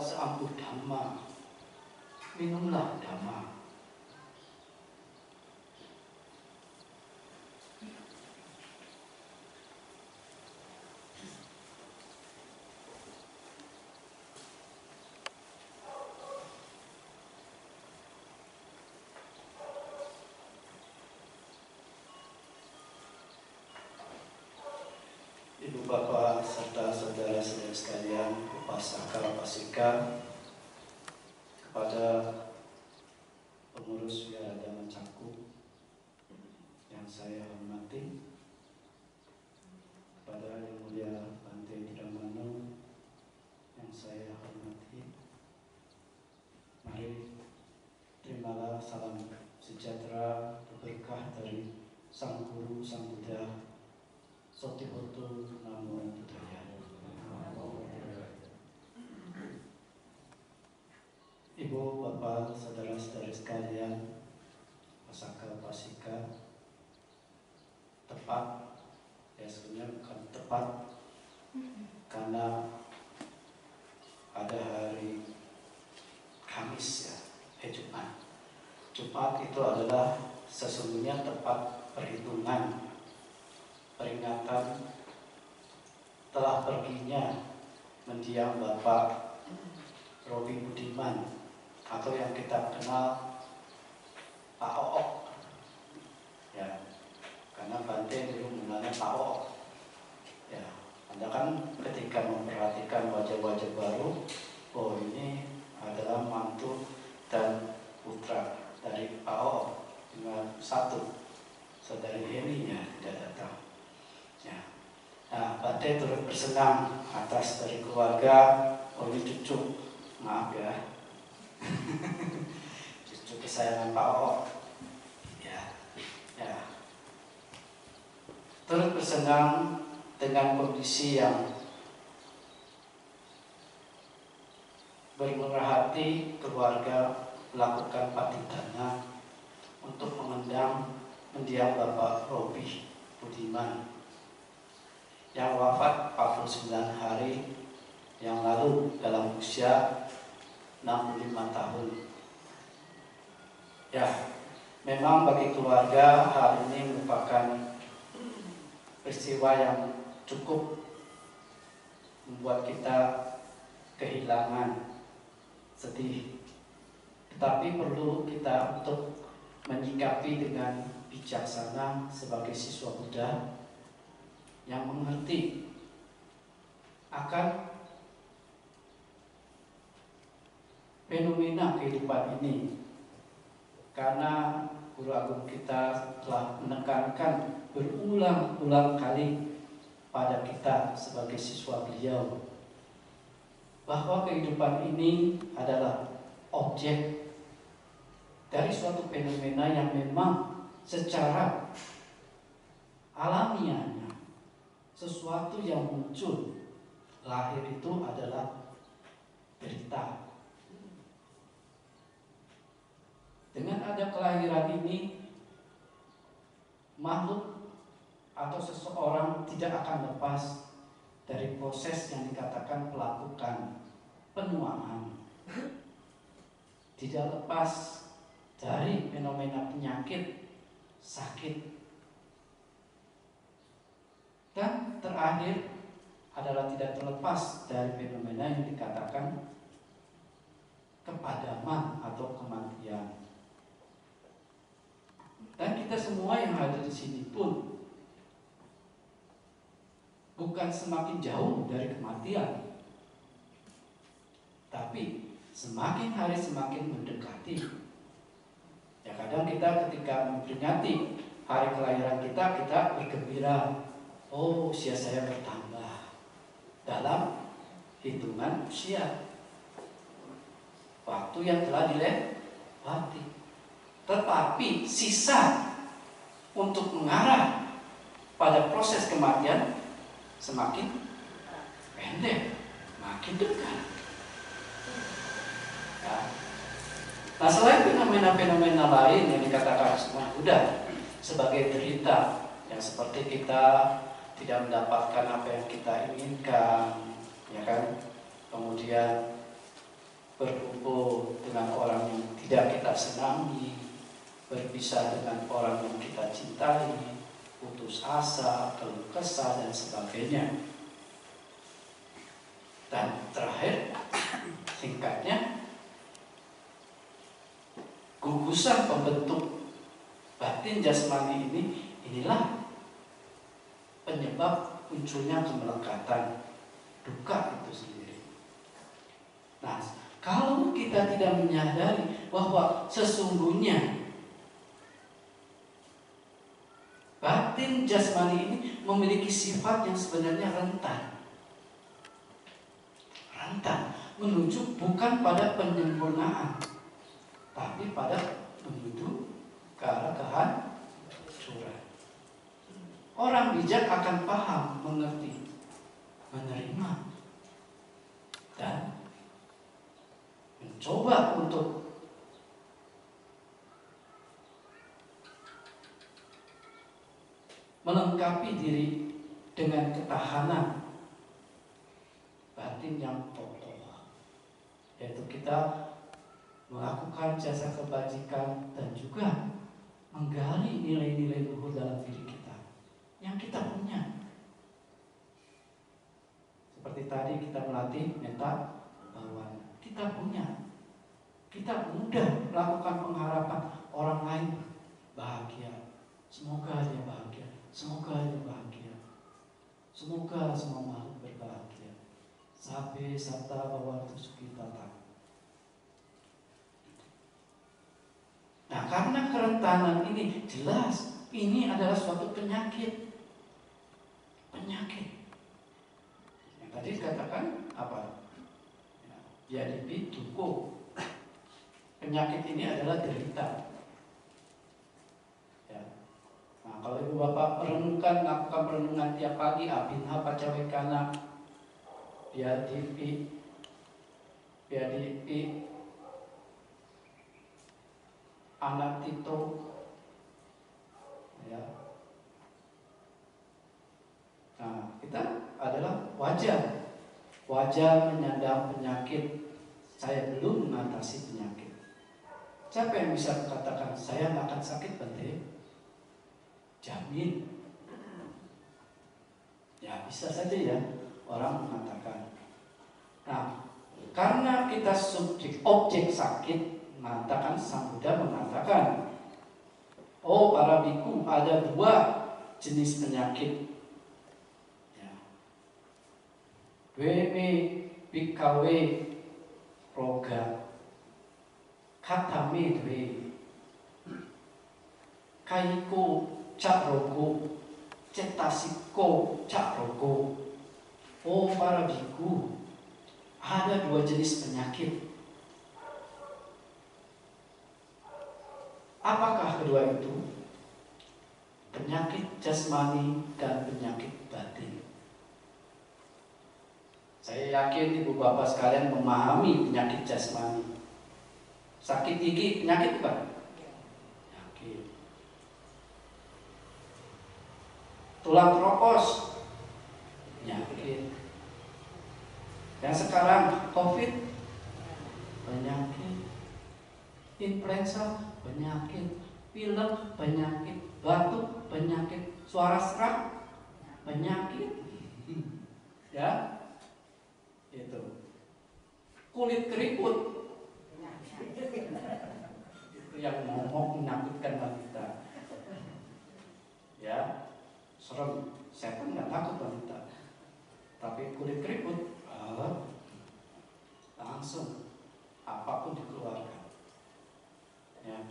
seampuh dhamma, minumlah dhamma. Ibu bapak serta saudara-saudara sekalian, upasaka upasika, kepada pengurus Wihara Dhamma Cakku yang saya hormati, kepada Yang Mulia Bante Dramano yang saya hormati, mari terimalah salam sejahtera berkah dari Sang Guru Sang Buddha. Sotihoto Namo Buddhaya. Ibu, bapak, saudara-saudara sekalian, pasaka pasika, tepat, ya sebenarnya bukan tepat, karena ada hari Kamis ya, Jumat. Jumat itu adalah sesungguhnya tepat perhitungan peringatan telah perginya mendiang Bapak Robi Budiman, atau yang kita kenal Pak Ook ya, karena Bante dulu mengenalnya Pak Ook ya. Anda kan ketika memperhatikan wajah-wajah baru, oh ini adalah mantu dan putra dari Pak Ook, tinggal satu, saudari Heni ya tidak datang. Ya. Nah, Bante turut bersenang atas dari keluarga oleh cucu, maaf ya, cucu kesayangan Pak O. Ya, ya. Turut bersenang dengan kondisi yang bermurah hati keluarga melakukan patidana untuk mendiang Bapak Robi Budiman yang wafat 49 hari yang lalu dalam usia 65 tahun. Ya, memang bagi keluarga hal ini merupakan peristiwa yang cukup membuat kita kehilangan, sedih. Tetapi perlu kita untuk menyikapi dengan bijaksana sebagai siswa Buddha yang mengerti akan fenomena kehidupan ini, karena Guru Agung kita telah menekankan berulang-ulang kali pada kita sebagai siswa beliau bahwa kehidupan ini adalah objek dari suatu fenomena yang memang secara alamiahnya sesuatu yang muncul. Lahir itu adalah berita. Dengan ada kelahiran ini, makhluk atau seseorang tidak akan lepas dari proses yang dikatakan pelakukan penuaan. Tidak lepas dari fenomena penyakit, sakit. Dan terakhir adalah tidak terlepas dari fenomena yang dikatakan kepadaman atau kematian. Dan kita semua yang ada di sini pun bukan semakin jauh dari kematian, tapi semakin hari semakin mendekati. Ya, kadang kita ketika memperingati hari kelahiran kita bergembira. Oh, usia saya bertambah dalam hitungan usia, waktu yang telah dilewati. Tetapi sisa untuk mengarah pada proses kematian semakin pendek, makin dekat. Ya. Nah, selain fenomena-fenomena lain yang dikatakan semua Buddha sebagai derita, yang seperti kita tidak mendapatkan apa yang kita inginkan, ya kan? Kemudian berkumpul dengan orang yang tidak kita senangi, berpisah dengan orang yang kita cintai, putus asa, keluh kesah, dan sebagainya. Dan terakhir, singkatnya, gugusan pembentuk batin jasmani inilah penyebab munculnya kemelekatan, duka itu sendiri. Nah, kalau kita tidak menyadari bahwa sesungguhnya batin jasmani ini memiliki sifat yang sebenarnya rentan menuju bukan pada penyempurnaan, tapi pada menuju ke arah kehancuran. Orang bijak akan paham, mengerti, menerima, dan mencoba untuk melengkapi diri dengan ketahanan batin yang kokoh, yaitu kita melakukan jasa kebajikan dan juga menggali nilai-nilai luhur dalam diri kita yang kita punya. Seperti tadi kita melatih mental bahwa kita punya, kita mudah melakukan pengharapan orang lain bahagia. Semoga dia bahagia, semoga dia bahagia, semoga semua makhluk berbahagia. Sabe sabta bahwa kita tak. Nah, karena kerentanan ini jelas ini adalah suatu penyakit. Yang tadi dikatakan apa? Ya, duko. Penyakit ini adalah derita. Ya. Nah, kalau ibu bapak lakukan perenungan tiap pagi, abinha pacawekana, biadipi, anak tito, ya. Nah, kita adalah wajar menyandang penyakit. Saya belum mengatasi penyakit. Siapa yang bisa mengatakan saya nggak akan sakit, Bante? Jamin. Ya bisa saja ya orang mengatakan. Nah, karena kita objek sakit, mengatakan Sang Buddha mengatakan, oh para biku, ada 2 jenis penyakit. Ya. Weme bikawe roga katame dwe kaiko cak rogo cetasiko cak rogo. Oh para biku, ada 2 jenis penyakit. Apakah kedua itu? Penyakit jasmani dan penyakit batin. Saya yakin ibu bapak sekalian memahami penyakit jasmani. Sakit gigi penyakit bukan? Penyakit. Tulang keropos penyakit. Yang sekarang COVID penyakit. Influenza penyakit, pilek penyakit, batuk penyakit, suara serak penyakit, ya, itu. Kulit keriput, itu yang momok menakutkan wanita, ya, serem. Saya pun nggak takut wanita, tapi kulit keriput, langsung apapun dikeluarkan. Ya,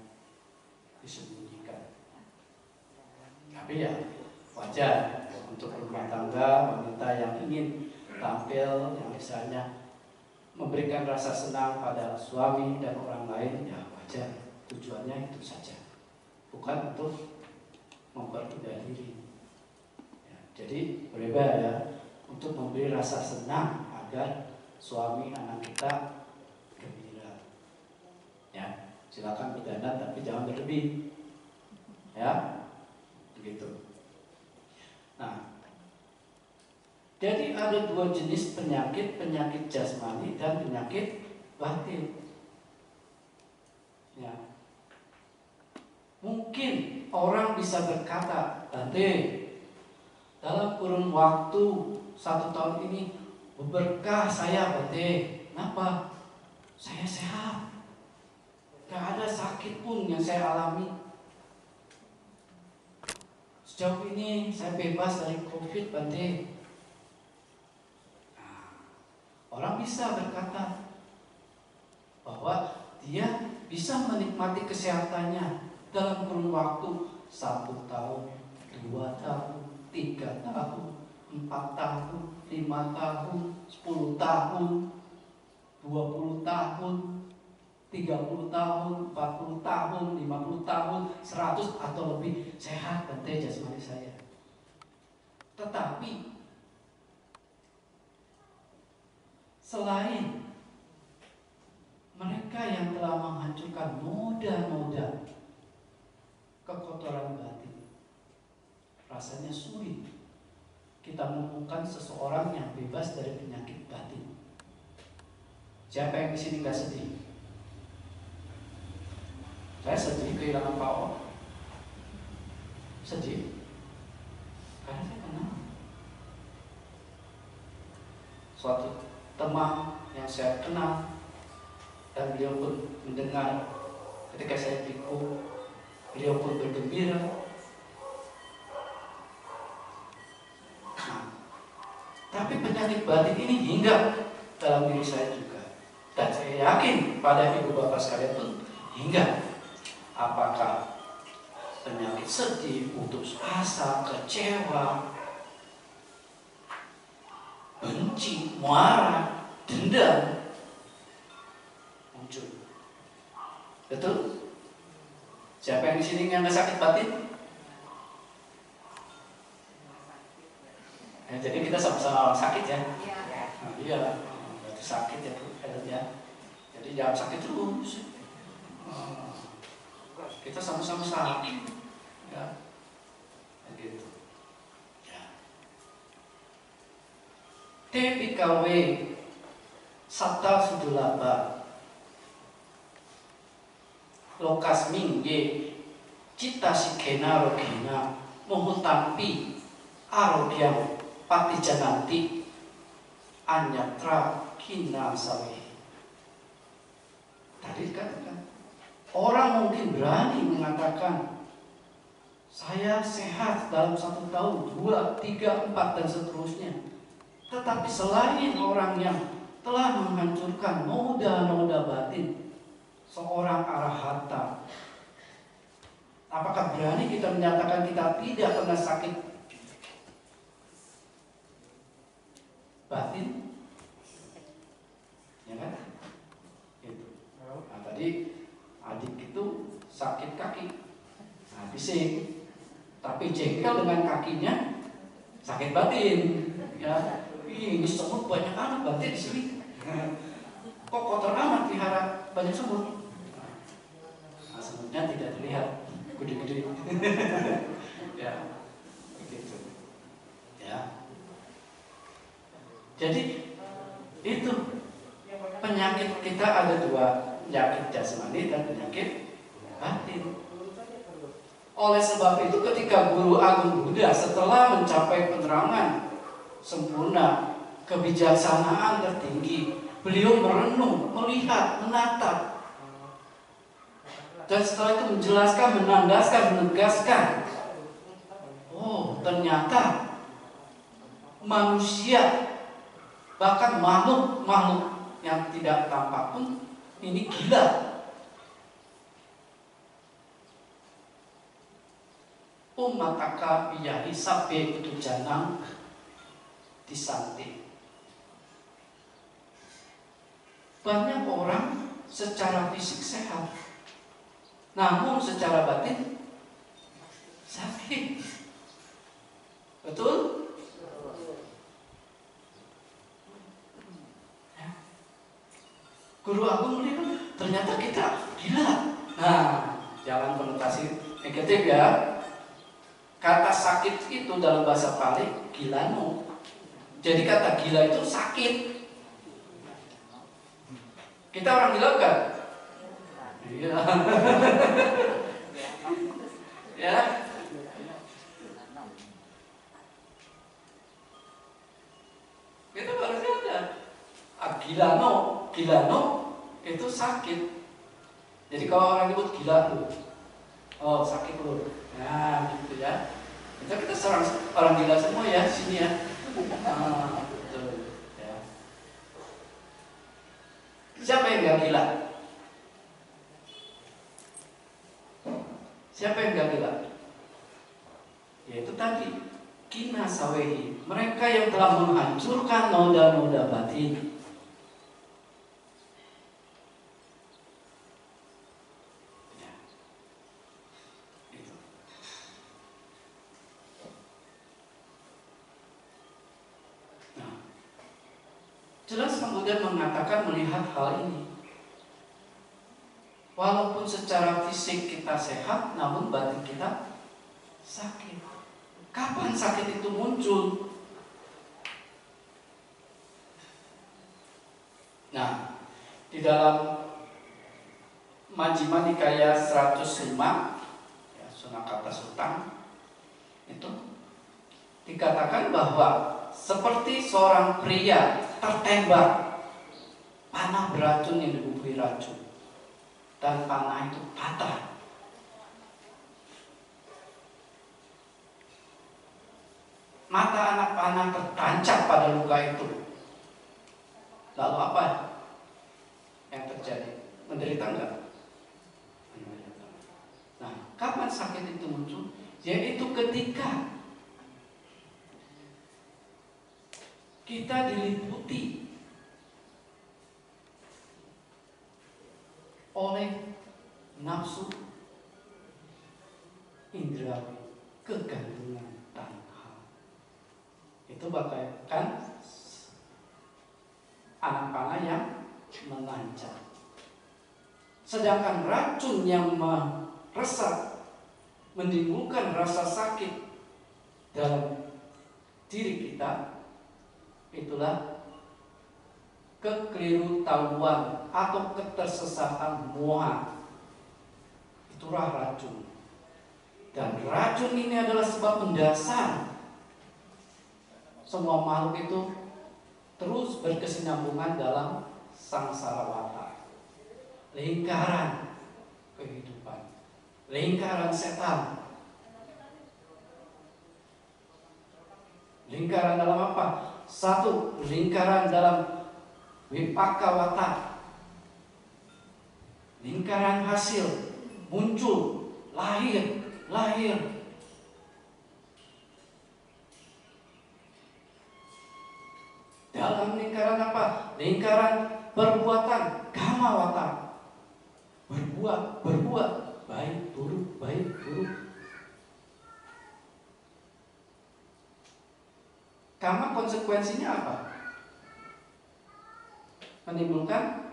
disembunyikan. Tapi ya wajar untuk rumah tangga wanita yang ingin tampil, yang misalnya memberikan rasa senang pada suami dan orang lain, ya wajar. Tujuannya itu saja, bukan untuk mempermudah diri. Ya, jadi berbeda ya, untuk memberi rasa senang agar suami anak kita gembira. Ya. Silakan berdandan tapi jangan berlebih, ya, begitu. Nah, jadi ada 2 jenis penyakit jasmani dan penyakit batin. Ya. Mungkin orang bisa berkata, Bante, dalam kurun waktu 1 tahun ini berkah saya, Bante. Kenapa? Saya sehat. Gak ada sakit pun yang saya alami. Sejauh ini saya bebas dari COVID, Bante. Nah, orang bisa berkata bahwa dia bisa menikmati kesehatannya dalam kurun waktu 1 tahun, 2 tahun, 3 tahun, 4 tahun, 5 tahun, 10 tahun, 20 tahun, 30 tahun, 40 tahun, 50 tahun, 100 atau lebih sehat dan jasmani saya. Tetapi selain mereka yang telah menghancurkan noda-noda kekotoran batin, rasanya sulit kita menemukan seseorang yang bebas dari penyakit batin. Siapa yang di sini nggak sedih? Saya sedih kehilangan Pak O. Sedih karena saya kenal suatu teman yang saya kenal, dan beliau pun mendengar ketika saya pikul, beliau pun bergembira. Nah, tapi penyakit batin ini hinggap dalam diri saya juga, dan saya yakin pada ibu bapak sekalian pun hinggap. Apakah penyakit sedih, putus asa, kecewa, benci, marah, dendam muncul? Betul? Siapa yang di sini yang nggak sakit batin? Jadi kita sama-sama orang sakit ya? Nah, iya, berarti sakit ya Bu, ya. Jadi jangan sakit terus. Kita sama-sama sakit, ya, begitu. Ya. TPKW Sabta Sudulaba Lokas Mingye Cita Sikena Rogena Muhutampi Arogyam Patijananti Anyatra Kina Sawe. Tadi katakan, orang mungkin berani mengatakan saya sehat dalam 1 tahun, 2, 3, 4 dan seterusnya. Tetapi selain orang yang telah menghancurkan noda-noda batin seorang arahata, apakah berani kita menyatakan kita tidak pernah sakit batin? Ya kan? Itu. Nah, tadi adik itu sakit kaki, nah, bising, tapi jengkel dengan kakinya sakit batin. Ya, ini semut banyak amat Bante di sini. Kok kotor amat pelihara banyak semut? Nah, semutnya tidak terlihat, gede-gede. Ya, begitu. Ya. Jadi itu penyakit kita ada 2, penyakit jasmani dan penyakit batin. Oleh sebab itu ketika Guru Agung Buddha setelah mencapai penerangan sempurna, kebijaksanaan tertinggi, beliau merenung, melihat, menatap, dan setelah itu menjelaskan, menandaskan, menegaskan, oh ternyata manusia, bahkan makhluk yang tidak tampak pun ini gila. Umataka biyahi sabe itu janang disanti. Banyak orang secara fisik sehat, namun secara batin sakit. Betul? Ya. Guru Agung melihat ternyata kita gila. Nah, jangan konotasi negatif ya. Kata sakit itu dalam bahasa Pali gilano. Jadi kata gila itu sakit. Kita orang gila kan? Iya. Ya. Kita baru sadar. Gilano itu sakit. Jadi kalau orang nyebut gila tuh, oh sakit lu. Nah gitu ya. Kita orang gila semua ya sini ya. Betul. Ya. Siapa yang gak gila? Siapa yang gak gila? Yaitu tadi kina sawehi, mereka yang telah menghancurkan noda-noda batin. Ya. Itu. Nah, jelas kemudian mengatakan melihat hal ini. Walaupun secara fisik kita sehat, namun batin kita sakit. Kapan sakit itu muncul? Nah, di dalam Majjhima Nikaya 105, ya, Sunakata Sutta, itu dikatakan bahwa seperti seorang pria tertembak panah beracun yang dibubuhi racun, dan panah itu patah. Mata anak panah tertancap pada luka itu. Lalu apa yang terjadi? Menderita enggak? Menderita. Nah, kapan sakit itu muncul? Yaitu ketika kita diliputi oleh nafsu indrawi, kegantungan tanha. Itu bagaikan anak panah yang mengancam. Sedangkan racun yang meresap, menimbulkan rasa sakit dalam diri kita, itulah kekeliruan atau ketersesatan moha. Itulah racun. Dan racun ini adalah sebab mendasar semua makhluk itu terus berkesinambungan dalam samsara wata, lingkaran kehidupan, lingkaran setan. Lingkaran dalam apa? Satu, lingkaran dalam wipaka wata, lingkaran hasil, muncul, lahir. Dalam lingkaran apa? Lingkaran perbuatan, kama wata. Berbuat, baik buruk. Kama konsekuensinya apa? Menimbulkan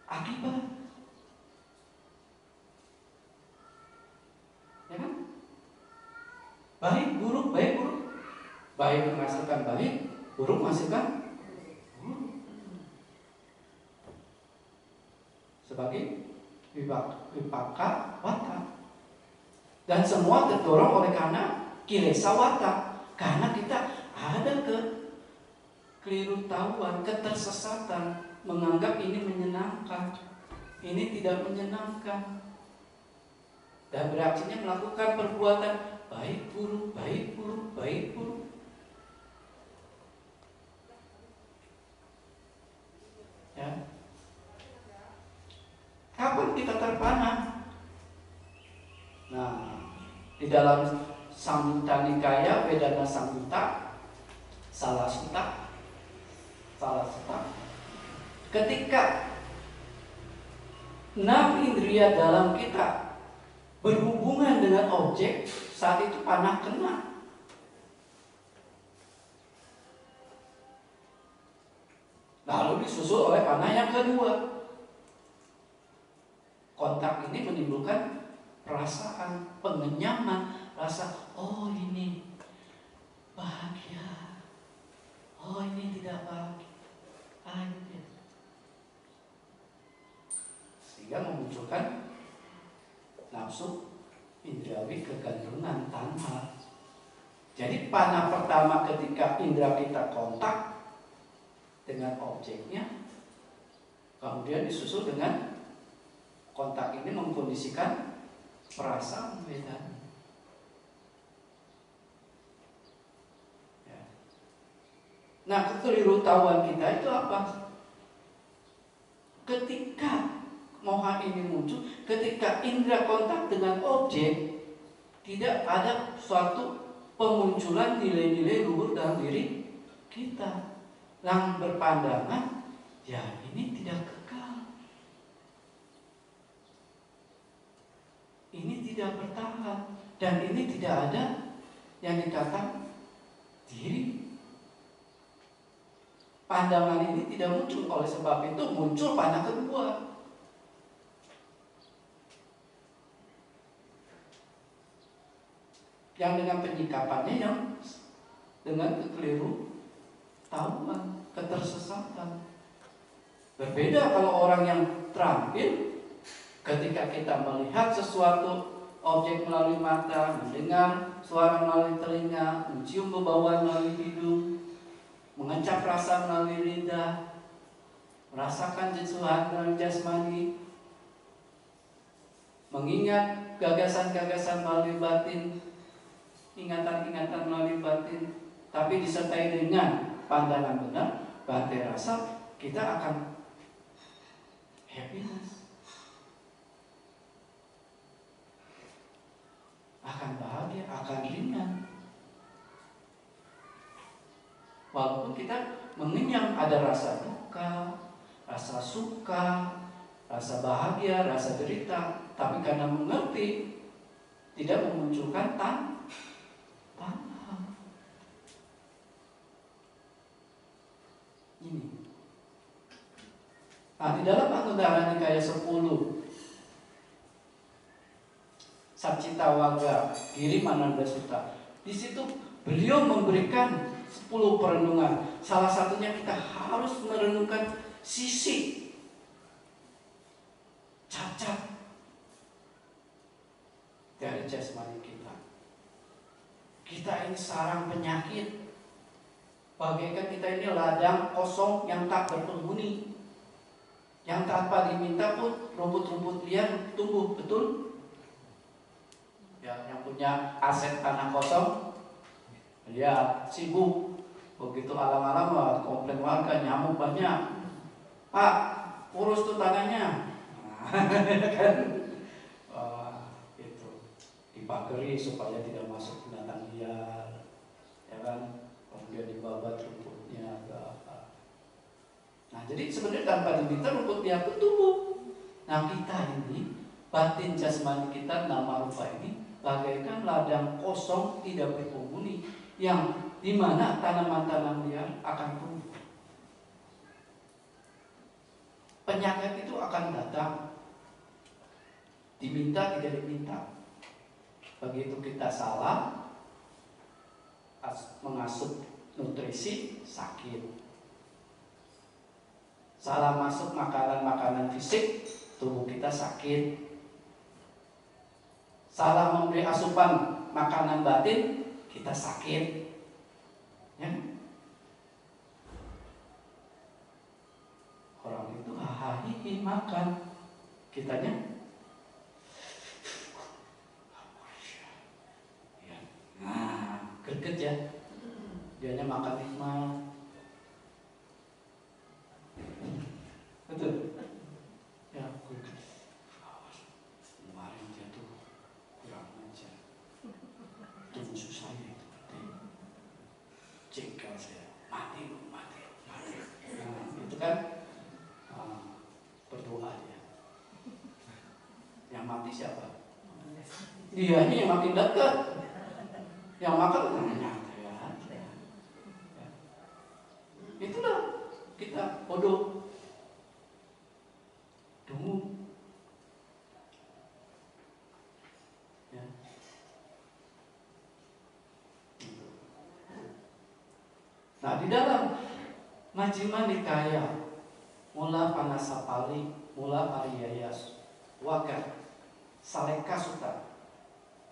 akibat. Ya kan? Baik buruk. Baik menghasilkan baik, buruk menghasilkan buruk. Sebagai wipaka wata. Dan semua terdorong oleh karena kilesa wata. Karena kita ada keliruan, ketersesatan, menganggap ini menyenangkan, ini tidak menyenangkan, dan bereaksinya melakukan perbuatan baik buruk. Ya. Kapan kita terpana? Nah, di dalam Samyutta Nikaya Vedana Samyutta salah sutta, ketika 6 indria dalam kita berhubungan dengan objek, saat itu panah kena. Lalu disusul oleh panah yang kedua. Kontak ini menimbulkan perasaan pengenyaman, rasa oh ini bahagia, oh ini tidak bahagia. termasuk indrawi kegandrungan tanha. Jadi panah pertama ketika indera kita kontak dengan objeknya, kemudian disusul dengan kontak ini mengkondisikan perasaan beda. Ya. Nah, kekeliruan kita itu apa? Ketika moha ini muncul, ketika indera kontak dengan objek, tidak ada suatu pemunculan nilai-nilai luhur dalam diri kita. Yang berpandangan, ya ini tidak kekal, ini tidak bertahan, dan ini tidak ada yang dikatakan diri. Pandangan ini tidak muncul, oleh sebab itu muncul panah kedua. Yang dengan penyikapannya yang dengan kekeliru tahuan, ketersesatan. Berbeda kalau orang yang terampil, ketika kita melihat sesuatu objek melalui mata, mendengar suara melalui telinga, mencium bebauan melalui hidung, mengecap rasa melalui lidah, merasakan sentuhan melalui jasmani, mengingat gagasan-gagasan melalui batin, ingatan-ingatan melalui batin, tapi disertai dengan pandangan benar, bantai rasa, kita akan happiness, akan bahagia, akan ringan. Walaupun kita mengenyang, ada rasa duka, rasa suka, rasa bahagia, rasa derita, tapi karena mengerti, tidak memunculkan tanah. Ini. Nah, di dalam Anguttara Nikaya 10 Satcita Wagga Giri Mananda Sutta, di situ beliau memberikan 10 perenungan. Salah satunya kita harus merenungkan sisi cacat dari jasmani kita. Kita ini sarang penyakit. Bagaikan kita ini ladang kosong yang tak berpenghuni, yang tanpa diminta pun rumput-rumput liar tumbuh, betul? Ya, yang punya aset tanah kosong, lihat sibuk. Begitu alam-alam komplain warga, nyamuk banyak. Pak, urus tuh tanahnya. Nah, kan? Itu dipagari supaya tidak masuk binatang liar, ya kan? Kemudian dibabat rumputnya ke apa. Nah, jadi sebenarnya tanpa diminta rumputnya pun tumbuh. Nah, kita ini, batin jasmani kita, nama rupa ini bagaikan ladang kosong tidak berpenghuni, yang dimana tanaman-tanaman liar akan tumbuh. Penyakit itu akan datang, diminta tidak diminta. Begitu kita salah mengasup nutrisi, sakit. Salah masuk makanan-makanan fisik, tubuh kita sakit. Salah memberi asupan makanan batin, kita sakit. Ya? Orang itu hahaha makan, kitanya nah, greget ya. Dianya makan nikmat. Betul? Ya, greget. Kemarin jatuh kurang ajar. Itu musuh saya itu. Cengkel saya. Mati. Nah, itu kan berdoa dia. Yang mati siapa? Dianya yang makin dekat. Yang makan nyantai. Itulah kita bodoh, dungu. Ya. Nah, di dalam Majjhima Nikaya, Mula Panasapali, Mula Pariyaya Wagga, Saleka Sutta.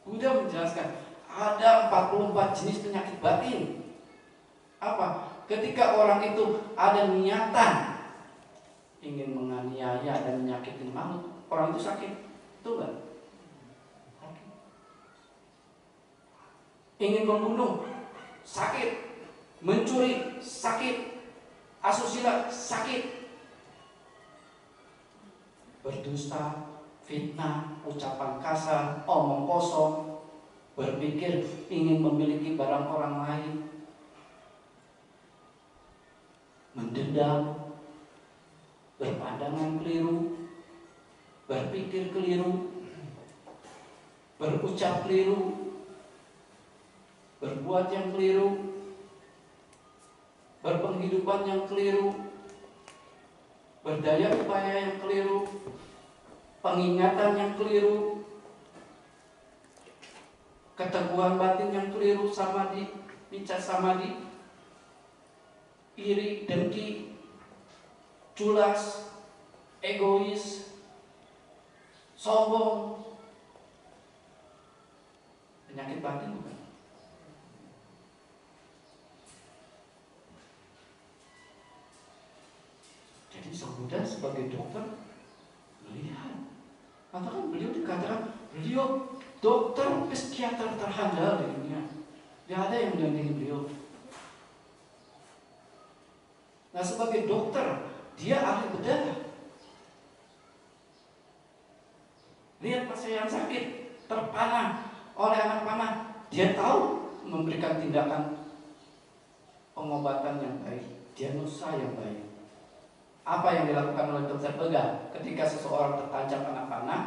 Buddha menjelaskan ada 44 jenis penyakit batin. Apa? Ketika orang itu ada niatan ingin menganiaya dan menyakiti makhluk, orang itu sakit. Betul nggak? Sakit. Ingin membunuh, sakit. Mencuri, sakit. Asusila, sakit. Berdusta, fitnah, ucapan kasar, omong kosong, berpikir ingin memiliki barang orang lain, mendendam, berpandangan keliru, berpikir keliru, berucap keliru, berbuat yang keliru, berpenghidupan yang keliru, berdaya upaya yang keliru, pengingatan yang keliru, keteguhan batin yang keliru, samadhi, micca samadhi, iri, dengki, culas, egois, sombong. Penyakit batin bukan? Jadi Sang Buddha sebagai dokter melihat, katakan beliau dikatakan beliau dokter psikiater terhandal di dunia. Tidak ada yang menandingi beliau. Nah, sebagai dokter dia ahli bedah. Lihat pasien yang sakit terpanah oleh anak panah, dia tahu memberikan tindakan pengobatan yang baik, diagnosa yang baik. Apa yang dilakukan oleh dokter bedah ketika seseorang tertancap anak panah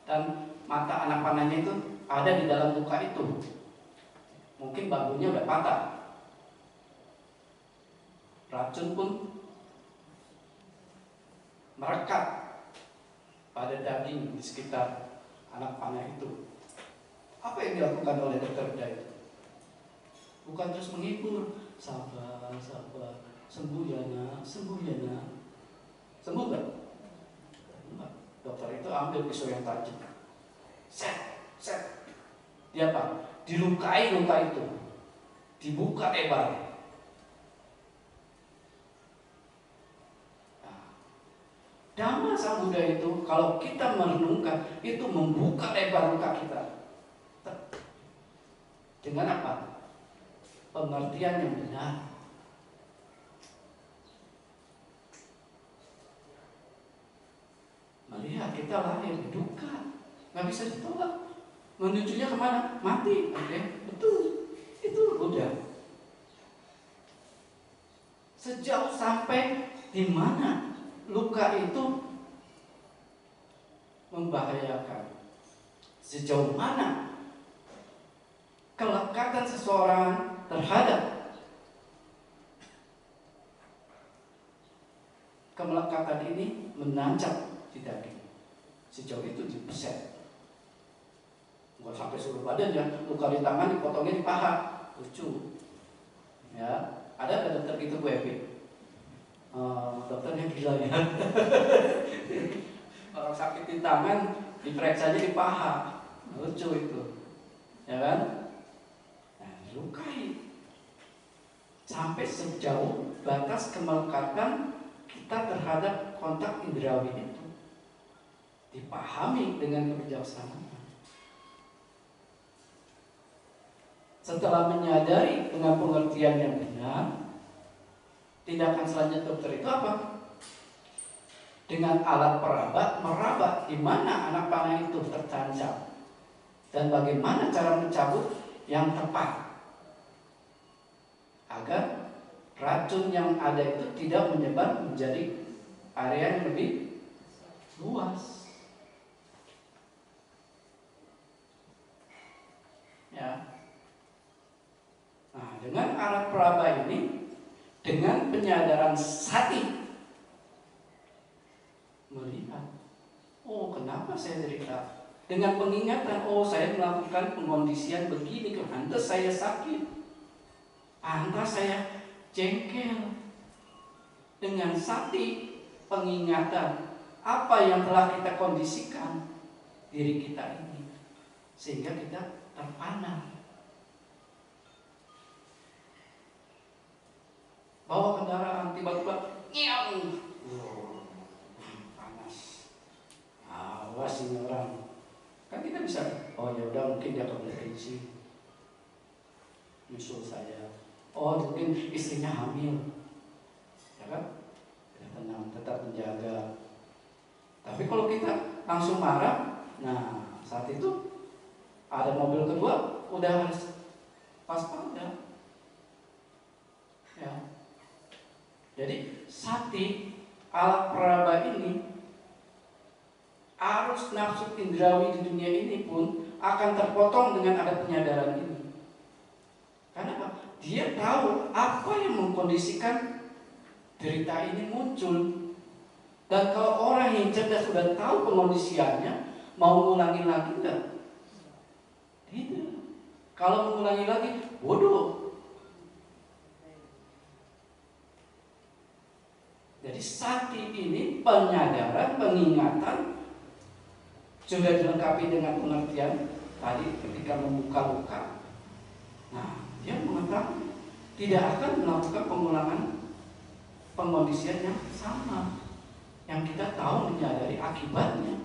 dan mata anak panahnya itu ada di dalam luka itu? Mungkin bambunya udah patah, racun pun merekat pada daging di sekitar anak panah itu. Apa yang dilakukan oleh dokter bedah itu? Bukan terus menghibur, sabar, sabar, sembuh ya nak, sembuh ya nak. Sembuh gak? Enggak. Dokter itu ambil pisau yang tajam, set. Dia apa? Dilukai luka itu, dibuka lebar. Dhamma Sang Buddha itu kalau kita merenungkan itu membuka lebar luka kita. Dengan apa? Pengertian yang benar. Melihat kita lahir di duka, nggak bisa ditolak. Menujunya kemana? Mati. Oke, betul. Itu Buddha. Sejauh sampai di mana luka itu membahayakan, sejauh mana kelekatan seseorang terhadap kemelekatan ini menancap di daging, sejauh itu dipeset. Nggak sampai seluruh badan ya, luka di tangan dipotongnya di paha, lucu. Ya, ada nggak dokter gitu Bu Epi? Dokternya gila ya. Orang sakit di tangan diperiksa aja di paha, lucu itu, ya kan? Nah, dilukai sampai sejauh batas kemelekatan kita terhadap kontak indrawi itu dipahami dengan kebijaksanaan. Setelah menyadari dengan pengertian yang benar, tindakan selanjutnya dokter itu apa? Dengan alat peraba, meraba di mana anak panah itu tertancap dan bagaimana cara mencabut yang tepat agar racun yang ada itu tidak menyebar menjadi area yang lebih luas. Ya. Nah, dengan alat peraba ini, dengan penyadaran sati, melihat, oh kenapa saya derita? Dengan pengingatan, oh saya melakukan pengondisian begini, pantas saya sakit, pantas saya jengkel. Dengan sati, pengingatan, apa yang telah kita kondisikan, diri kita ini, sehingga kita terpana. Bawa kendaraan tiba-tiba ngiang, panas. Awas ini orang. Kan kita bisa, oh ya udah mungkin dia kebelet bensin, nyusul saya. Oh mungkin istrinya hamil, ya kan? Ya, tenang, tetap menjaga. Tapi kalau kita langsung marah, nah saat itu ada mobil kedua, udah harus waspada. Ya. Jadi sati alat peraba ini, arus nafsu indrawi di dunia ini pun akan terpotong dengan ada penyadaran ini. Karena apa? Dia tahu apa yang mengkondisikan derita ini muncul. Dan kalau orang yang cerdas sudah tahu pengondisiannya, mau mengulangi lagi enggak? Tidak. Kalau mengulangi lagi, bodoh. Jadi sati ini penyadaran, pengingatan, sudah dilengkapi dengan pengertian tadi ketika membuka luka. Nah, dia mengetahui tidak akan melakukan pengulangan pengondisian yang sama, yang kita tahu menyadari akibatnya.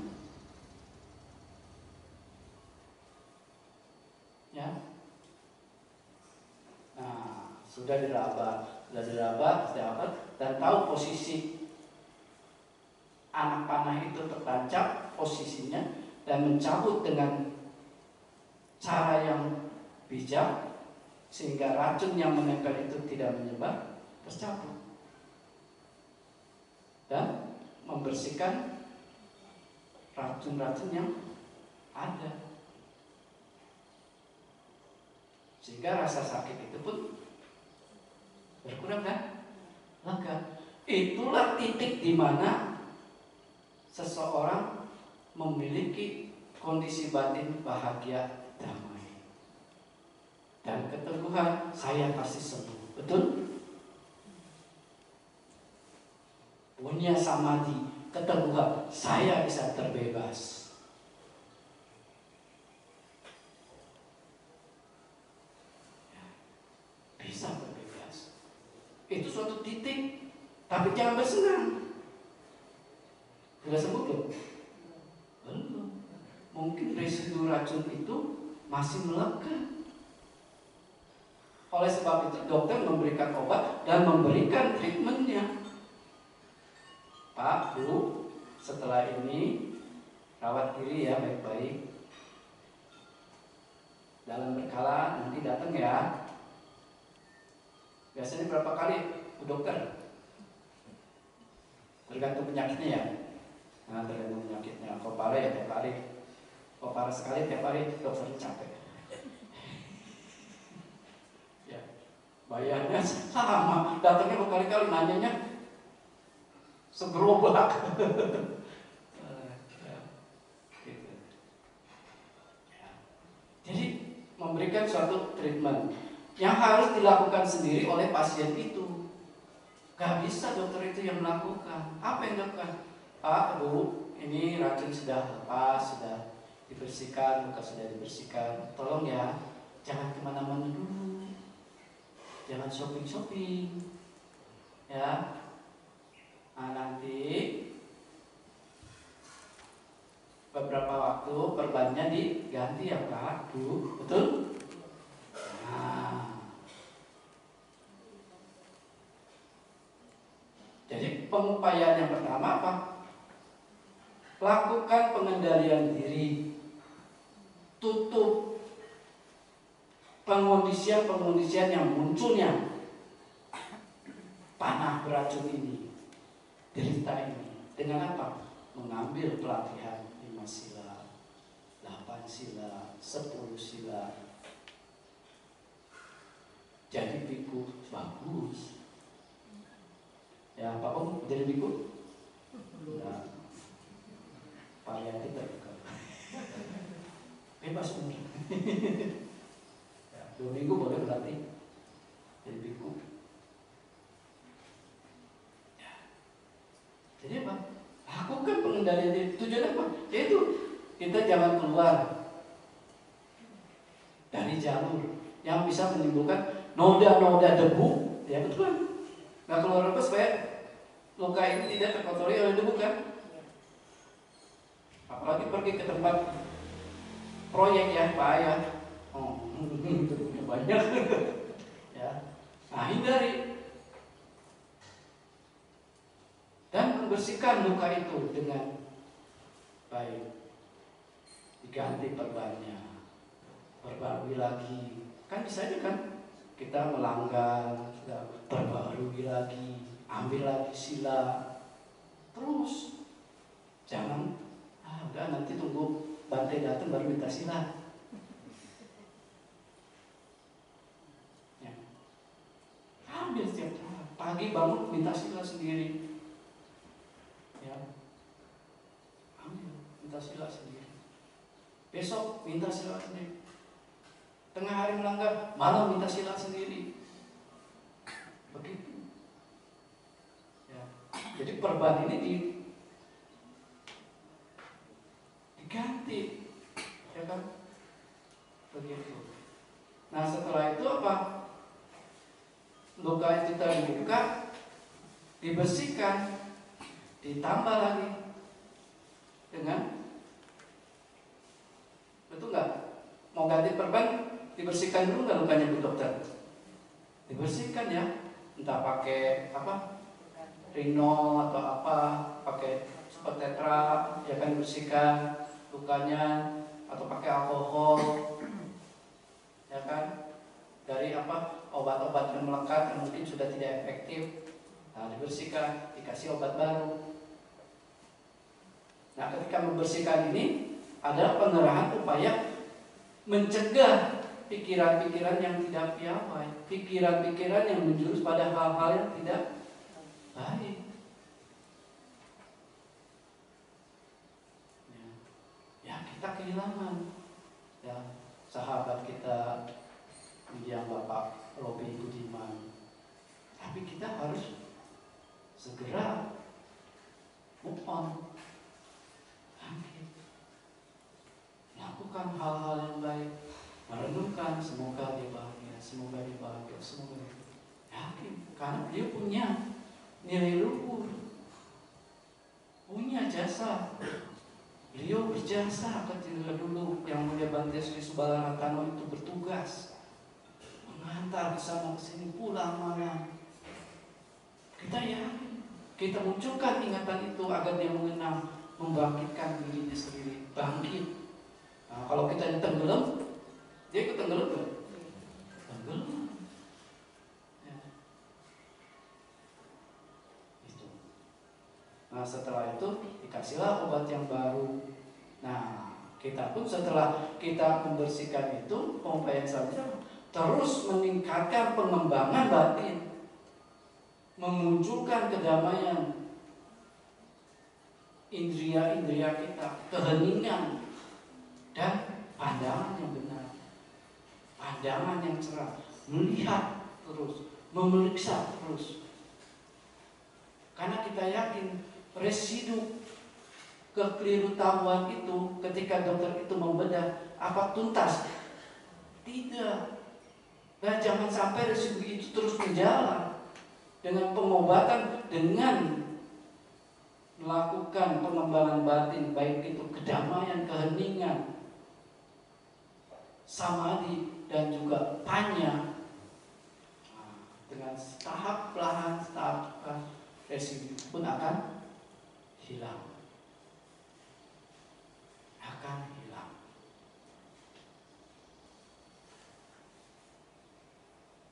Ya. Nah, sudah diraba, dan tahu posisi anak panah itu tertancap posisinya dan mencabut dengan cara yang bijak sehingga racun yang menempel itu tidak menyebar, tercabut dan membersihkan racun-racun yang ada, sehingga rasa sakit itu pun berkurang kan? Lega. Itulah titik di mana seseorang memiliki kondisi batin bahagia, damai, dan keteguhan, saya pasti sembuh. Betul? Punya samadhi, keteguhan, saya bisa terbebas. Bisa berbebas. Itu suatu titik. Tapi jangan bersenang. Sudah sembuh belum? Belum. Mungkin residu racun itu masih melekat. Oleh sebab itu dokter memberikan obat dan memberikan treatmentnya. Pak, Bu, setelah ini rawat diri ya baik-baik. Dalam berkala nanti datang ya. Biasanya berapa kali, Bu Dokter? Tergantung penyakitnya ya. Nah, tergantung penyakitnya. Kalau parah ya tiap hari. Kalau parah sekali tiap hari, dokternya capek. Ya, bayarnya sama. Datangnya berkali-kali, nanyanya segerobak. Gitu. Ya. Jadi memberikan suatu treatment yang harus dilakukan sendiri oleh pasien itu. Gak bisa dokter itu yang melakukan. Apa yang dilakukan? Pak, Bu, ini racun sudah lepas, sudah dibersihkan, luka sudah dibersihkan. Tolong ya, jangan kemana-mana dulu, jangan shopping-shopping, ya. Nah, nanti beberapa waktu perbannya diganti ya Pak, Bu, betul? Nah, jadi pengupayaan yang pertama apa? Lakukan pengendalian diri, tutup pengondisian yang munculnya panah beracun ini, derita ini. Dengan apa? Mengambil pelatihan 5 sila, 8 sila, 10 sila. Jadi biku bagus. Ya, Pak Om jadi biku? Nah, paliatif terbuka. Bebas umur. Ya, 2 minggu boleh berarti jadi biku. Ya. Jadi apa? Lakukan pengendalian diri. Tujuan apa? Yaitu kita jangan keluar dari jalur yang bisa menimbulkan noda-noda debu, ya betul. Nggak keluar apa supaya luka ini tidak terkotori oleh debu kan? Apalagi pergi ke tempat proyek ya, Pak ya. Debunya banyak. Ya. Nah, hindari. Dan membersihkan luka itu dengan baik. Diganti perbannya, perbarui lagi. Kan bisa aja kan? Kita melanggar, perbarui lagi, ambil lagi sila. Terus jangan udah nanti tunggu Bante datang baru minta sila. Ya. Ambil setiap pagi bangun minta sila sendiri. Ya. Ambil minta sila sendiri. Besok minta sila sendiri. Tengah hari melanggar, malam minta sila sendiri. Begitu. Ya. Jadi perban ini diganti, ya kan? Begitu. Nah setelah itu apa? Luka itu terbuka, dibersihkan, ditambah lagi dengan, betul nggak? Mau ganti perban, dibersihkan dulu nggak lukanya Bu Dokter? Dibersihkan ya, entah pakai apa, Rino atau apa, pakai super tetra, ya kan dibersihkan lukanya, atau pakai alkohol, ya kan, dari apa, obat-obat yang melekat yang mungkin sudah tidak efektif. Nah dibersihkan, dikasih obat baru. Nah ketika membersihkan ini ada pengerahan upaya mencegah pikiran-pikiran yang tidak piawai, pikiran-pikiran yang menjurus pada hal-hal yang tidak baik. Ya kita kehilangan ya sahabat kita yang Bapak Robi Budiman, tapi kita harus segera move on, lakukan hal-hal yang baik, merenungkan semoga dia bahagia, semoga dia bahagia, semoga dia yakin, karena dia punya nilai luhur, punya jasa. Beliau berjasa ketika dulu yang Mulia Bante Sri Subala Ratano itu bertugas mengantar kesana kesini pulang malam. Kita yakin, kita munculkan ingatan itu agar dia mengenang, membangkitkan dirinya sendiri, bangkit. Nah, kalau kita tenggelam, dia ikut tenggelam kan? Tenggelam. Ya. Itu. Nah setelah itu dikasihlah obat yang baru. Nah kita pun setelah kita membersihkan itu, upaya selanjutnya terus meningkatkan pengembangan batin, memunculkan kedamaian indria-indria kita, keheningan dan pandangan yang benar, pandangan yang cerah, melihat terus, memeriksa terus. Karena kita yakin residu kekeliruan itu ketika dokter itu membedah apa tuntas? Tidak. Nah jangan sampai residu itu terus menjalan. Dengan pengobatan, dengan melakukan pengembangan batin, baik itu kedamaian, keheningan, samadhi dan juga panya, dengan tahap perlahan, tahap residu pun akan hilang. Akan hilang.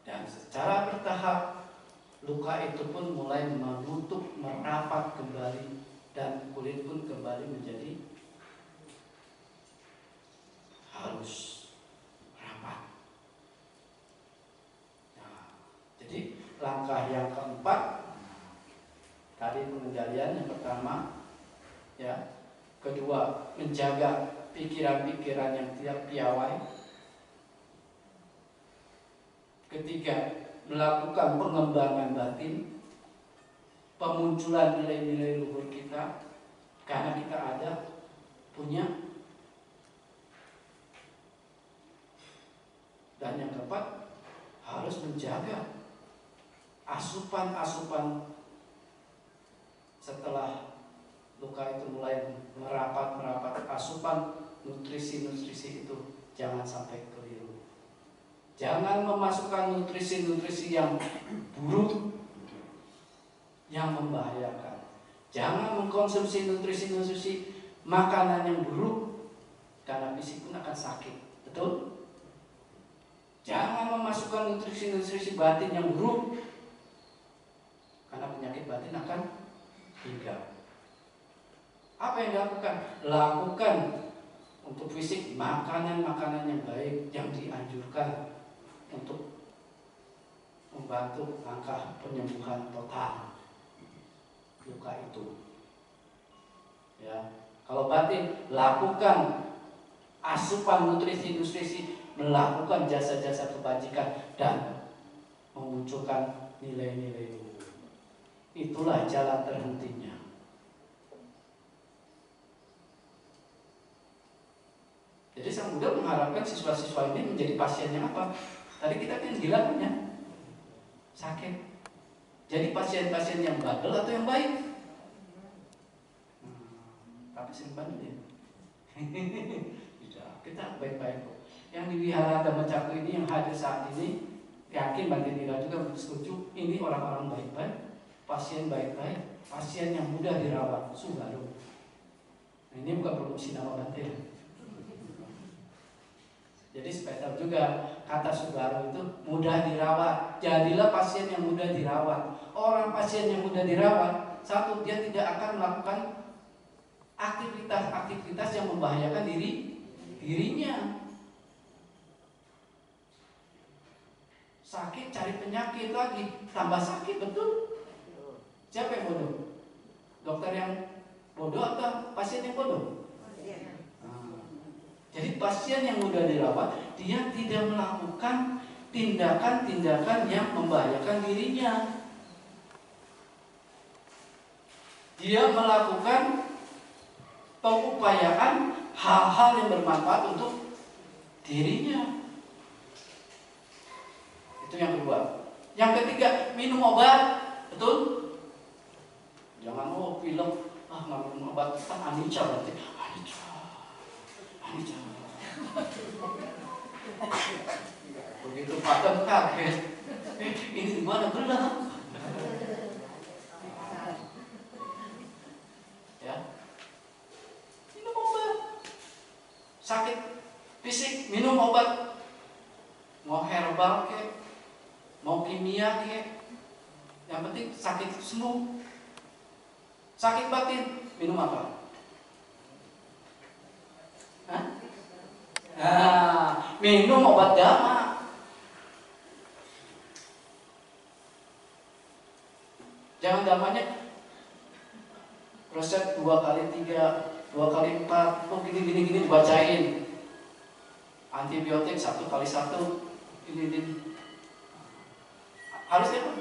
Dan secara bertahap luka itu pun mulai menutup, merapat kembali, dan kulit pun kembali menjadi halus, rapat. Nah, jadi langkah yang keempat, tadi pengendalian yang pertama, ya. Kedua, menjaga pikiran-pikiran yang tidak piawai. Ketiga, melakukan pengembangan batin, pemunculan nilai-nilai luhur kita, karena kita ada punya Dan yang keempat, harus menjaga asupan-asupan setelah luka itu mulai merapat, asupan nutrisi-nutrisi itu jangan sampai keliru. Jangan memasukkan nutrisi-nutrisi yang buruk, yang membahayakan. Jangan mengkonsumsi nutrisi-nutrisi makanan yang buruk, karena fisik pun akan sakit. Betul? Jangan memasukkan nutrisi-nutrisi batin yang buruk, karena penyakit batin akan hinggap. Apa yang dilakukan? Lakukan untuk fisik makanan-makanan yang baik, yang dianjurkan untuk membantu langkah penyembuhan total luka itu. Ya, kalau batin, lakukan asupan nutrisi-nutrisi, melakukan jasa-jasa kebajikan dan memunculkan nilai-nilai luhur. Itulah jalan terhentinya. Jadi Sang Buddha mengharapkan siswa-siswa ini menjadi pasien yang apa? Tadi kita kan gila punya sakit. Jadi pasien-pasien yang bandel atau yang baik? Tapi simpan dulu ya. Kita baik-baik kok. Yang di Wihara Dhamma Cakra ini yang hadir saat ini, yakin Bante Nira juga setuju, ini orang-orang baik-baik, pasien baik-baik, pasien yang mudah dirawat, Subaru. Nah, ini bukan promosi nama Bante. Jadi spesial juga kata Subaru itu mudah dirawat. Jadilah pasien yang mudah dirawat. Orang pasien yang mudah dirawat, satu, dia tidak akan melakukan aktivitas-aktivitas yang membahayakan dirinya. Sakit cari penyakit lagi, tambah sakit, betul? Siapa yang bodoh? Dokter yang bodoh atau pasien yang bodoh? Jadi pasien yang mudah dirawat, dia tidak melakukan tindakan-tindakan yang membahayakan dirinya. Dia melakukan pengupayaan hal-hal yang bermanfaat untuk dirinya. Itu yang kedua. Yang ketiga, minum obat, betul? Jangan film, nggak minum obat, kan anicca berarti. Begitu padam kaget. Ini di mana gelap? Ya. Minum obat. Sakit fisik, minum obat. Mau herbal kek, mau kimia kek. Yang penting sakit sembuh. Sakit batin, minum apa? Minum obat dhamma. Jangan dhammanya resep 2 kali 3, 2 kali 4, gini dibacain. Antibiotik 1 kali 1, ini. Harusnya apa?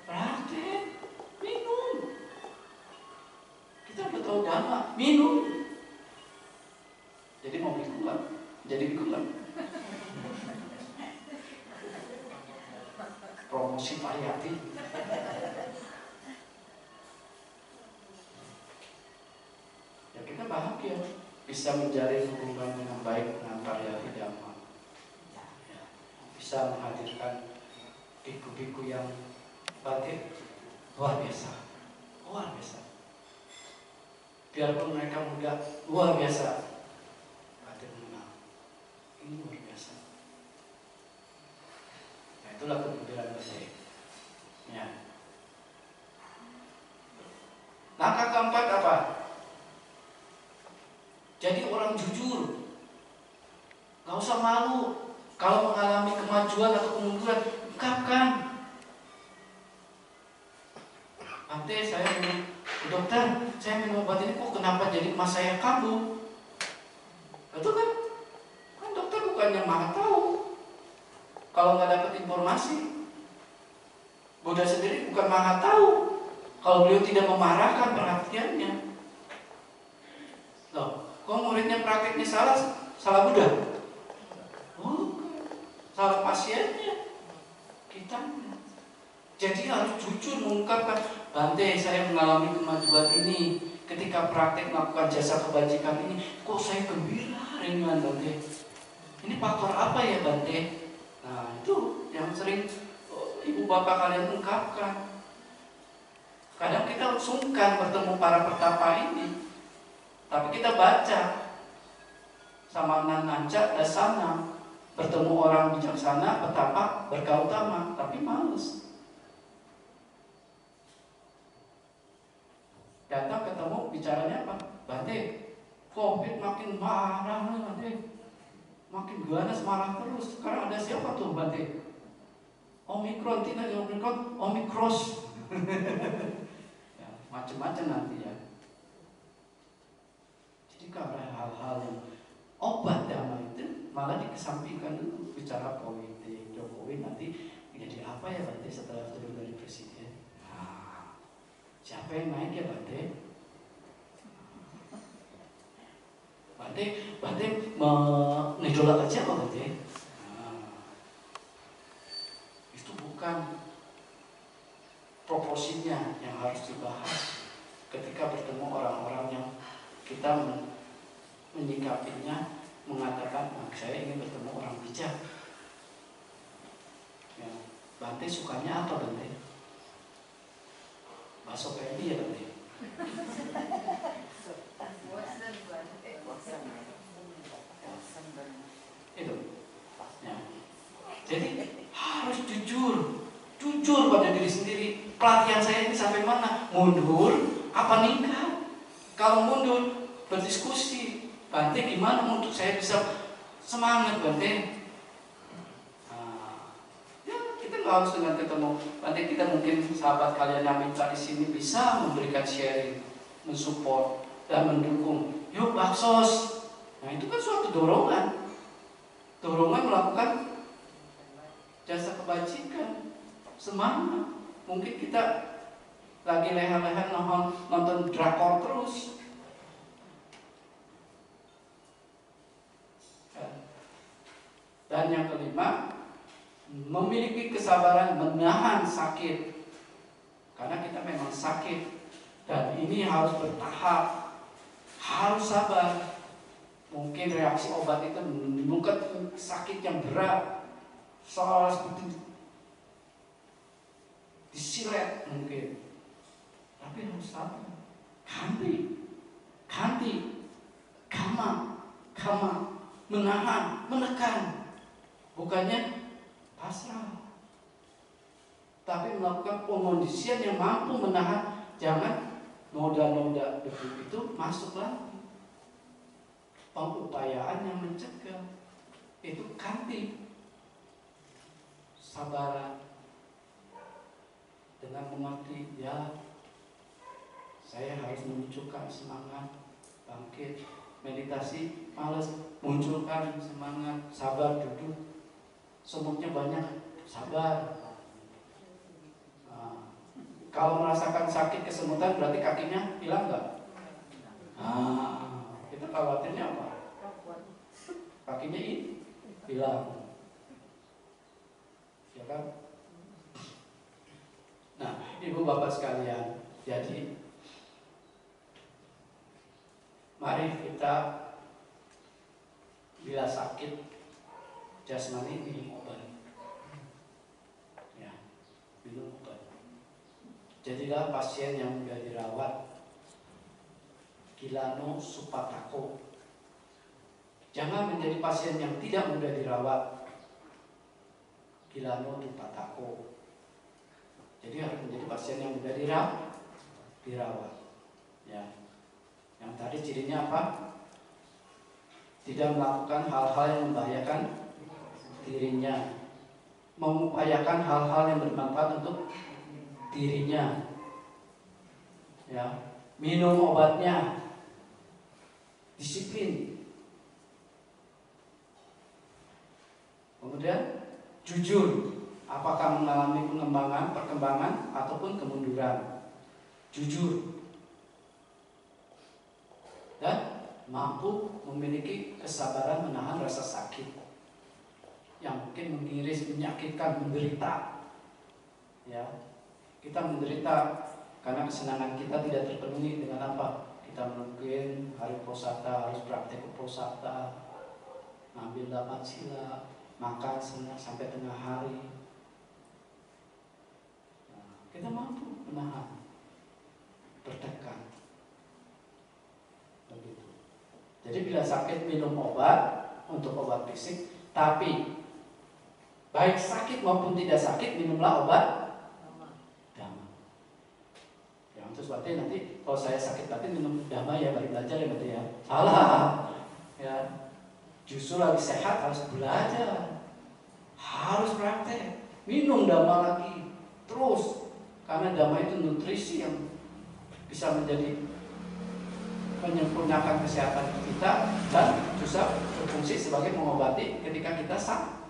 Praktek, minum. Kita udah tahu dhamma, minum. Jadi mau biku nggak? Jadi biku nggak? Promosi Pariyati. Ya kita bahagia bisa menjalin hubungan dengan baik dengan Pariyati Dhamma. Ya, bisa menghadirkan biku-biku yang batin luar biasa, luar biasa. Biarpun mereka muda, luar biasa. Ini luar biasa. Nah, itulah kemudian Bante. Ya. Langkah keempat apa? Jadi orang jujur. Gak usah malu. Kalau mengalami kemajuan atau kemunduran, ungkapkan. Bante, saya minum, dokter, saya minum obat ini kok kenapa jadi emas saya kambuh? Betul kan? Yang maha tahu. Kalau nggak dapat informasi, Buddha sendiri bukan maha tahu. Kalau beliau tidak memarahkan perhatiannya, loh, kok muridnya prakteknya salah Buddha? Bukan. salah pasiennya, kita. Jadi harus jujur mengungkapkan, Bante, saya mengalami kemajuan ini ketika praktek melakukan jasa kebajikan ini. Kok saya gembira dengan Bante? Ini faktor apa ya Bante? Nah itu yang sering ibu bapak kalian ungkapkan. Kadang kita sungkan bertemu para pertapa ini, tapi kita baca sama Nananca Dasana, bertemu orang bijaksana, petapa, bergautama, tapi males. Datang ketemu bicaranya apa? Bante, COVID makin marah nih Bante, makin ganas marah terus. Sekarang ada siapa tuh Bante? Omikron, tidak ada Omikron, Omikros. Ya, macam-macam nanti ya. Jadi karena hal-hal yang obat damai itu malah dikesampingkan dulu, bicara politik. Jokowi nanti jadi apa ya Bante setelah turun dari presiden? Nah, siapa yang naik ya Bante? Bante mengidolakan siapa Bante? Nah, itu bukan proporsinya yang harus dibahas ketika bertemu orang-orang yang kita menyikapinya, mengatakan, saya ingin bertemu orang bijak. Ya, Bante sukanya apa Bante? Bakso PMI ya Bante? Itu. Ya. Jadi harus jujur pada diri sendiri. Pelatihan saya ini sampai mana? Mundur apa ningkat? Kalau mundur, berdiskusi. Bante gimana untuk saya bisa semangat Bante? Nah, ya kita nggak harus dengan ketemu Bante, kita mungkin sahabat kalian yang minta di sini bisa memberikan sharing, mensupport dan mendukung. Yuk baksos. Nah itu kan suatu dorongan melakukan jasa kebajikan, semangat. Mungkin kita lagi leha-leha nonton drakor terus. Dan yang kelima, memiliki kesabaran menahan sakit. Karena kita memang sakit dan ini harus bertahap, harus sabar. Mungkin reaksi obat itu menimbulkan sakit yang berat, seolah seperti disilet mungkin, tapi harus sabar. Ganti, kama, menahan, menekan, bukannya pasrah, tapi melakukan pengondisian yang mampu menahan. Jangan noda-noda debu itu masuk lagi. Pengupayaan yang mencegah itu ganti, sabaran dengan mengerti, ya saya harus memunculkan semangat, bangkit, meditasi, males, munculkan semangat, sabar, duduk, semutnya banyak, sabar. Nah, kalau merasakan sakit kesemutan berarti kakinya hilang nggak? Itu khawatirnya apa? Kakinya hilang, ya kan? Nah, ibu bapak sekalian, jadi mari kita bila sakit jasmani minum obat, ya, minum obat. Jadilah pasien yang mudah dirawat, Kilano Supatako. Jangan menjadi pasien yang tidak mudah dirawat, Kilano Tupatako. Jadi harus menjadi pasien yang mudah dirawat. Ya. Yang tadi cirinya apa? Tidak melakukan hal-hal yang membahayakan dirinya, mengupayakan hal-hal yang bermanfaat untuk dirinya. Ya, minum obatnya, disiplin. Kemudian jujur, apakah mengalami perkembangan ataupun kemunduran. Jujur dan mampu memiliki kesabaran menahan rasa sakit. yang mungkin mengiris, menyakitkan, menderita. Ya, kita menderita karena kesenangan kita tidak terpenuhi dengan apa? Kita mungkin hari posata harus praktek posata, ngambil 8 sila, makan sampai tengah hari. Nah, kita mampu menahan, bertekan. Begitu. Jadi bila sakit minum obat untuk obat fisik, tapi baik sakit maupun tidak sakit minumlah obat dhamma. Ya, terus berarti nanti kalau saya sakit batin minum dhamma ya balik belajar ya berarti ya. Salah. Ya. Justru lagi sehat harus belajar. Harus praktek. Minum dhamma lagi terus. Karena dhamma itu nutrisi yang bisa menjadi menyempurnakan kesehatan kita dan juga berfungsi sebagai mengobati ketika kita sakit.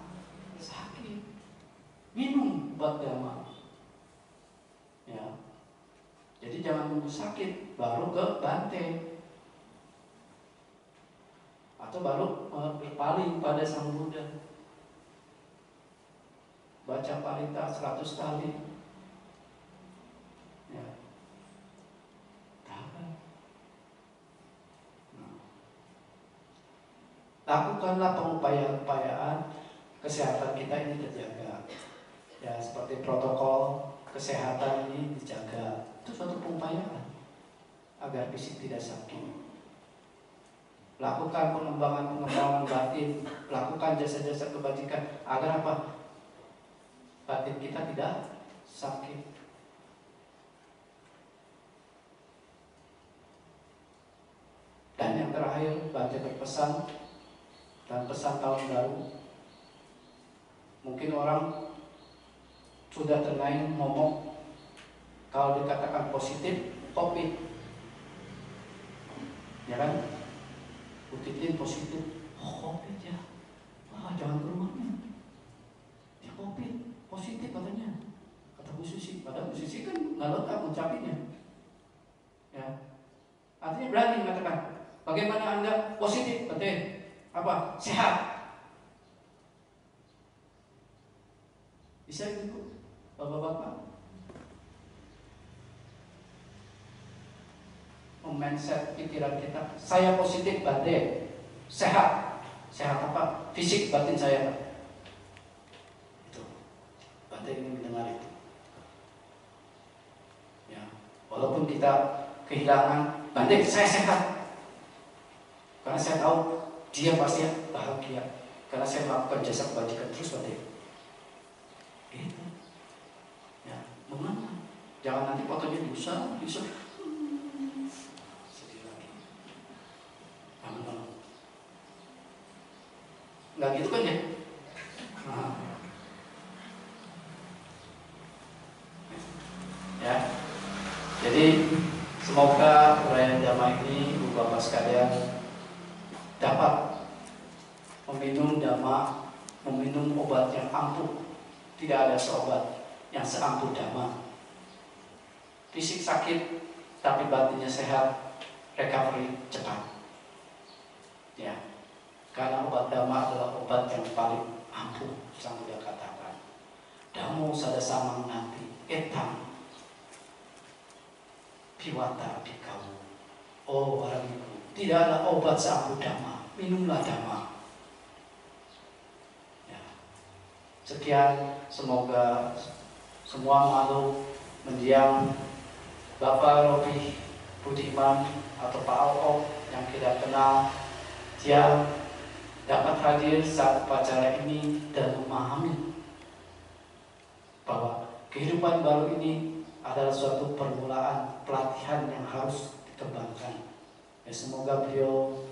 Minum obat dhamma. Ya. Jadi jangan nunggu sakit baru ke Bante atau baru berpaling pada Sang Buddha. Baca parita 100 kali. Ya. Lakukanlah pengupayaan kesehatan kita ini terjaga. Ya, seperti protokol kesehatan ini dijaga. Itu suatu pengupayaan agar fisik tidak sakit. Lakukan pengembangan batin, lakukan jasa-jasa kebajikan agar apa? Batin kita tidak sakit. Dan yang terakhir, Bante berpesan dan pesan tahun baru. Mungkin orang sudah terlalu ngomong kalau dikatakan positif, COVID, ya kan? Utitin positif, COVID ya, jangan ke rumahnya. Ya COVID, positif katanya, kata Bu Susi. Padahal Bu Susi kan nggak lengkap ngucapinnya. Ya, artinya berani mengatakan, bagaimana Anda positif, betul? Apa? Sehat. Bisa gitu, bapak-bapak? Mindset pikiran kita, saya positif, Bante, sehat. Sehat apa? Fisik, batin saya. Itu. Bante ingin mendengar itu. Ya, walaupun kita kehilangan, Bante, saya sehat. Karena saya tahu dia pasti bahagia karena saya melakukan jasa kebajikan terus, Bante. Gitu. Ya, mengenal. Jangan nanti fotonya bisa. Sedih lagi. Jangan. Nggak gitu kan ya? Nah. Ya. Jadi semoga uraian dhamma ini, Bu Bapak sekalian, dapat meminum dhamma, meminum obat yang ampuh. Tidak ada seobat yang seampuh dhamma. Fisik sakit, tapi batinnya sehat, recovery cepat. Ya, karena obat dhamma adalah obat yang paling ampuh. Sang Buddha katakan, Dhammo sadasamang nanti etam piwata bikawu. Oh orang itu, tidak ada obat seampuh dhamma. Minumlah dhamma. Ya. Sekian, semoga semua makhluk mendiang Bapak Robi Budiman atau Pak Alok yang kita kenal, dia dapat hadir saat upacara ini dan memahami bahwa kehidupan baru ini adalah suatu permulaan pelatihan yang harus dikembangkan. Ya, semoga beliau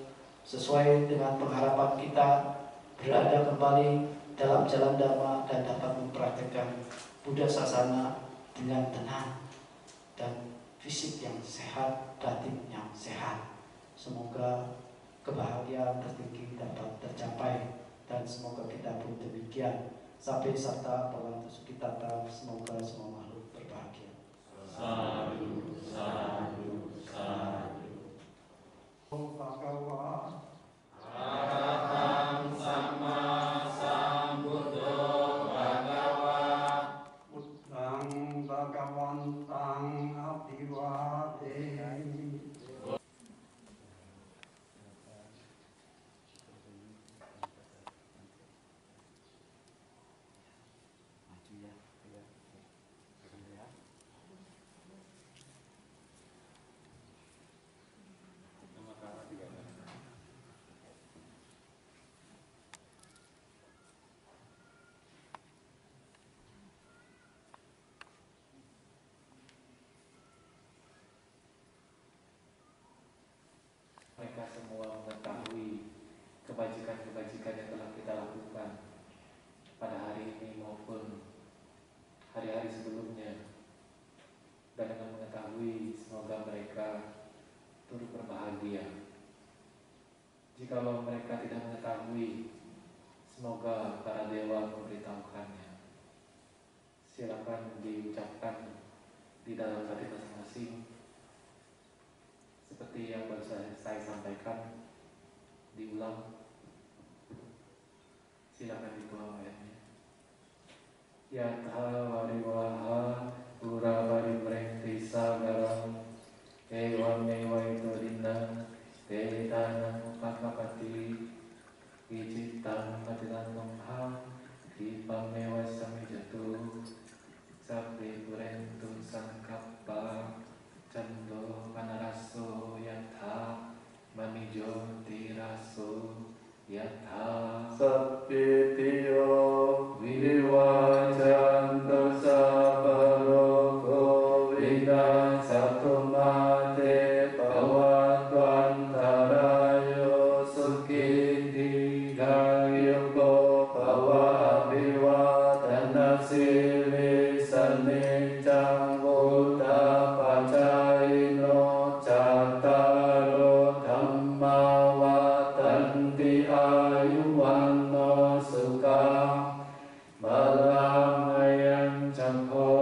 sesuai dengan pengharapan kita berada kembali dalam jalan dhamma dan dapat mempraktikkan Buddha Sasana dengan tenang dan fisik yang sehat, batin yang sehat. Semoga kebahagiaan tertinggi dapat tercapai dan semoga kita pun demikian. Sampai serta Bhagavata Sukhitata, semoga semua makhluk berbahagia. Sadhu, sadhu, sadhu. Om Bhagava Arahang Samma Sambuddhassa. Bhagavantang Abhivademi. Mereka semua mengetahui kebajikan-kebajikan yang telah kita lakukan pada hari ini maupun hari-hari sebelumnya, dan dengan mengetahui semoga mereka turut berbahagia. Jikalau mereka tidak mengetahui, semoga para dewa memberitahukannya. Silakan diucapkan di dalam hati masing-masing, seperti yang baru saya sampaikan, diulang. Silakan dituang ayatnya. Yatha wariwaha pura parimrehti sagaram evam ewa itu dinam tetanam pakapati icitam patitanam ham dipam ewa samijatu sabri purentu sangkappa cando panaraso yatha manijo tiraso yatha Sappitiyo vivacanto sabaroko vinasatu mate pavadvantarayo sukiti gayoko pavabivatana sili sanicang buddha pacaino cataro dhamma watanti ayuwanno sukha balang ayam cakho